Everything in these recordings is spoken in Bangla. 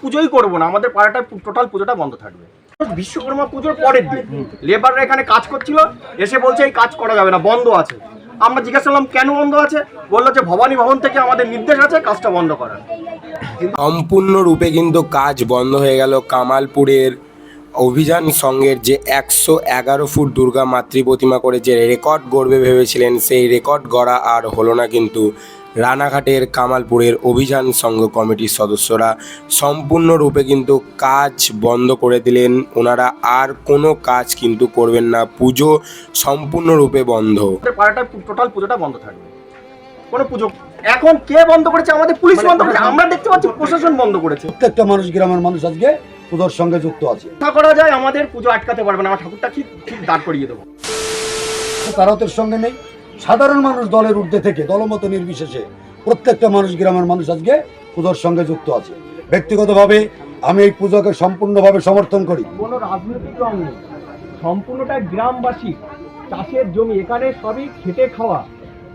পুজোই করবো না, আমাদের পাড়াটায় টোটাল পুজোটা বন্ধ থাকবে। বিশ্বকর্মা পুজোর পরের দিন লেবাররা এখানে কাজ করছিল, এসে বলছে এই কাজ করা যাবে না, বন্ধ আছে। আমরা জিজ্ঞাসা করলাম কেন বন্ধ আছে, বললো যে ভবানী ভবন থেকে আমাদের নির্দেশ আছে কাজটা বন্ধ করার। সম্পূর্ণরূপে কিন্তু কাজ বন্ধ হয়ে গেল। কামালপুরের অভিযান সংঘের যে 111 ফুট দুর্গা মাতৃ প্রতিমা করে যে রেকর্ড গড়বে ভেবেছিলেন, সেই রেকর্ড গড়া আর হলো না। কিন্তু রানাঘাটের কামালপুরের অভিযান সংঘ কমিটির সদস্যরা সম্পূর্ণরূপে কিন্তু কাজ বন্ধ করে দিলেন। ওনারা আর কোনো কাজ কিন্তু করবেন না, পুজো সম্পূর্ণরূপে বন্ধ। পাড়াটায় টোটাল পুজোটা বন্ধ থাকবে, কোনো পুজো। এখন কে বন্ধ করেছে? আমাদের পুলিশ বন্ধ করেছে, আমরা দেখতে পাচ্ছি প্রশাসন বন্ধ করেছে। প্রত্যেকটা মানুষ, গ্রামের মানুষ আজকে পুজোর সঙ্গে যুক্ত আছে। আশা করা যায় আমাদের পুজো আটকাতে পারবে না, আমার ঠাকুরটা ঠিক দাঁড় করিয়ে দেবো। তারাতের সঙ্গে নেই, সাধারণ মানুষ দলের ঊর্ধ্বে থেকে দলমত নির্বিশেষে প্রত্যেকটা মানুষ, গ্রামের মানুষ আজকে পুজোর সঙ্গে যুক্ত আছে। ব্যক্তিগতভাবে আমি এই পুজোকে সম্পূর্ণভাবে সমর্থন করি। কোনো রাজনৈতিক রং নেই, সম্পূর্ণটা গ্রামবাসী, চাষের জমি, এখানে সবই খেটে খাওয়া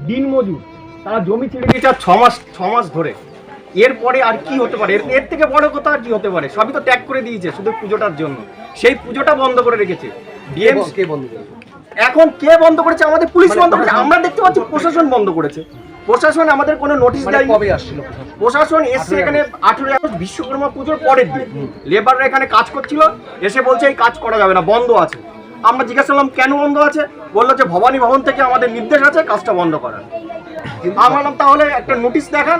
দিনমজুর, তারা জমি ছেড়ে দিয়েছে 6 মাস ধরে। এরপরে আর কি হতে পারে? এর থেকে বড় কথা আর কি হতে পারে? সবই তো ত্যাগ করে দিয়েছে শুধু পুজোটার জন্য, সেই পুজোটা বন্ধ করে রেখেছে। কে বন্ধ করেছে? এখন কে বন্ধ করেছে? আমাদের পুলিশ বন্ধ করেছে, আমরা দেখতে পাচ্ছি প্রশাসন বন্ধ করেছে। প্রশাসন আমাদের কোনো নোটিশ দেয়নি। কবে আসছিল প্রশাসন এসছে এখানে 18 আগস্ট বিশ্বকর্মা পুজোর পরের দিন লেবাররা এখানে কাজ করছিল, এসে বলছে এই কাজ করা যাবে না, বন্ধ আছে। আমরা জিজ্ঞাসা করলাম কেন বন্ধ আছে, বললো যে ভবানী ভবন থেকে আমাদের নির্দেশ আছে কাজটা বন্ধ করার। আমরা বললাম তাহলে একটা নোটিশ দেখান।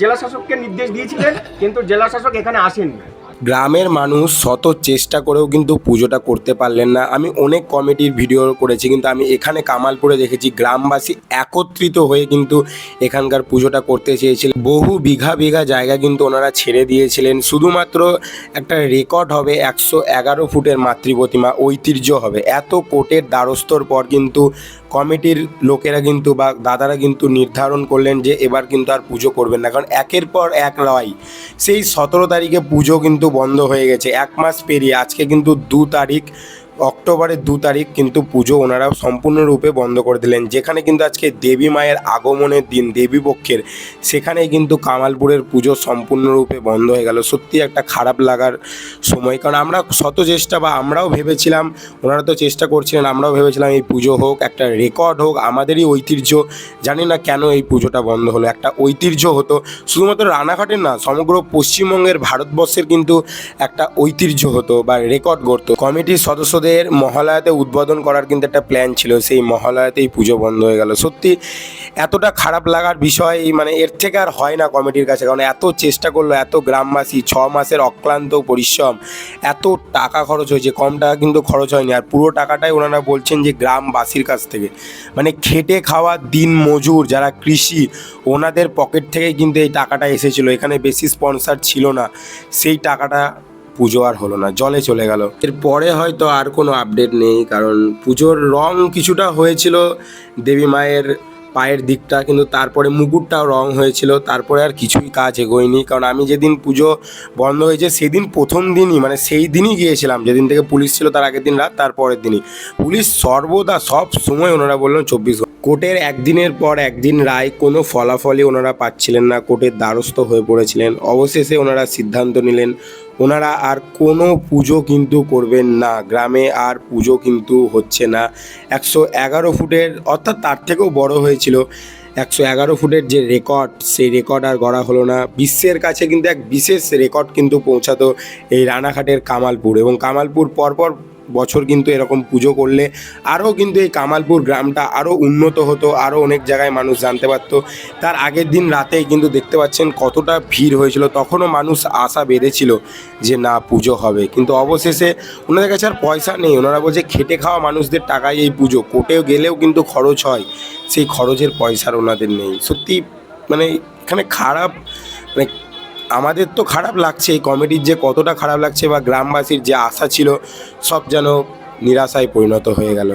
জেলা শাসককে নির্দেশ দিয়েছিলেন, কিন্তু জেলা শাসক এখানে আসেননি। গ্রামের মানুষ শত চেষ্টা করেও কিন্তু পুজোটা করতে পারলেন না। আমি অনেক কমিটির ভিডিও করেছি, কিন্তু আমি এখানে কামালপুরে দেখেছি গ্রামবাসী একত্রিত হয়ে কিন্তু এখানকার পুজোটা করতে চেয়েছিলেন। বহু বিঘা জায়গা কিন্তু ওনারা ছেড়ে দিয়েছিলেন, শুধুমাত্র একটা রেকর্ড হবে 111 ফুটের মাতৃ প্রতিমা, ঐতিহ্য হবে। এত কোর্টের দ্বারস্থর পর কিন্তু কমিটির লোকেরা কিন্তু বা দাদারা কিন্তু নির্ধারণ করলেন যে এবার কিন্তু আর পুজো করবেন না, কারণ একের পর এক লড়াই। সেই 17 তারিখে পুজো কিন্তু বন্ধ হয়ে গেছে, 1 মাস পেরিয়ে আজকে কিন্তু 2 তারিখ, অক্টোবরের 2 তারিখ কিন্তু পুজো ওনারা সম্পূর্ণরূপে বন্ধ করে দিলেন। যেখানে কিন্তু আজকে দেবী মায়ের আগমনের দিন, দেবী পক্ষের, সেখানেই কিন্তু কামালপুরের পুজো সম্পূর্ণরূপে বন্ধ হয়ে গেল। সত্যি একটা খারাপ লাগার সময়, কারণ আমরা শত চেষ্টা বা আমরাও ভেবেছিলাম, ওনারা তো চেষ্টা করছিলেন, আমরাও ভেবেছিলাম এই পুজো হোক, একটা রেকর্ড হোক, আমাদেরই ঐতিহ্য। জানি না কেন এই পুজোটা বন্ধ হলো। একটা ঐতিহ্য হতো, শুধুমাত্র রানাঘাটের না, সমগ্র পশ্চিমবঙ্গের, ভারতবর্ষের কিন্তু একটা ঐতিহ্য হতো বা রেকর্ড গড়তো। কমিটির সদস্যদের মহালয়াতে উদ্বোধন করার কিন্তু একটা প্ল্যান ছিল, সেই মহালয়াতেই পুজো বন্ধ হয়ে গেল। সত্যি এতটা খারাপ লাগার বিষয়, মানে এর থেকে আর হয় না কমিটির কাছে, কারণ এত চেষ্টা করলো, এত গ্রামবাসী, 6 মাসের অক্লান্ত পরিশ্রম, এত টাকা খরচ হয়েছে, কম টাকা কিন্তু খরচ হয়নি। আর পুরো টাকাটাই ওনারা বলছেন যে গ্রামবাসীর কাছ থেকে, মানে খেটে খাওয়া দিন মজুর যারা কৃষি, ওনাদের পকেট থেকেই কিন্তু এই টাকাটা এসেছিল। এখানে বেশি স্পন্সর ছিল না, সেই টাকাটা পুজো আর হলো না, জলে চলে গেল। এরপরে হয়তো আর কোনো আপডেট নেই, কারণ পুজোর রং কিছুটা হয়েছিল দেবী মায়ের পায়ের দিকটা, কিন্তু তারপরে মুকুটটাও রং হয়েছিল, তারপরে আর কিছুই কাজ এগোয়নি। কারণ আমি যেদিন পুজো বন্ধ হয়েছে সেদিন প্রথম দিনই, মানে সেই দিনই গিয়েছিলাম, যেদিন থেকে পুলিশ ছিল তার আগের দিন রাত, তারপরের দিনই পুলিশ সর্বদা সব সময় ওনারা বললেন 24 ঘন্টা। কোর্টের একদিনের পর একদিন রায়, কোনো ফলাফলই ওনারা পাচ্ছিলেন না, কোর্টের দ্বারস্থ হয়ে পড়েছিলেন। অবশেষে ওনারা সিদ্ধান্ত নিলেন ওনারা আর কোনো পুজো কিন্তু করবেন না, গ্রামে আর পুজো কিন্তু হচ্ছে না। 111 ফুটের, অর্থাৎ তার থেকেও বড় হয়েছিল 111 ফুটের যে রেকর্ড, সেই রেকর্ড আর গড়া হলো না। বিশ্বের কাছে কিন্তু এক বিশেষ রেকর্ড কিন্তু পৌঁছাতো এই রানাঘাটের কামালপুর, এবং কামালপুর পরপর বছর কিন্তু এরকম পুজো করলে আরও কিন্তু এই কামালপুর গ্রামটা আরও উন্নত হতো, আরও অনেক জায়গায় মানুষ জানতে পারতো। তার আগের দিন রাতেই কিন্তু দেখতে পাচ্ছেন কতটা ভিড় হয়েছিল, তখনও মানুষ আশা বেঁধেছিল যে না পুজো হবে, কিন্তু অবশেষে ওনাদের কাছে আর পয়সা নেই। ওনারা বলছে খেটে খাওয়া মানুষদের টাকায় এই পুজো, কোর্টেও গেলেও কিন্তু খরচ হয়, সেই খরচের পয়সার ওনাদের নেই। সত্যি মানে এখানে খারাপ, মানে আমাদের তো খারাপ লাগছে, এই কমিটির যে কতটা খারাপ লাগছে, বা গ্রামবাসীর যে আশা ছিল সব যেন নিরাশায় পরিণত হয়ে গেল।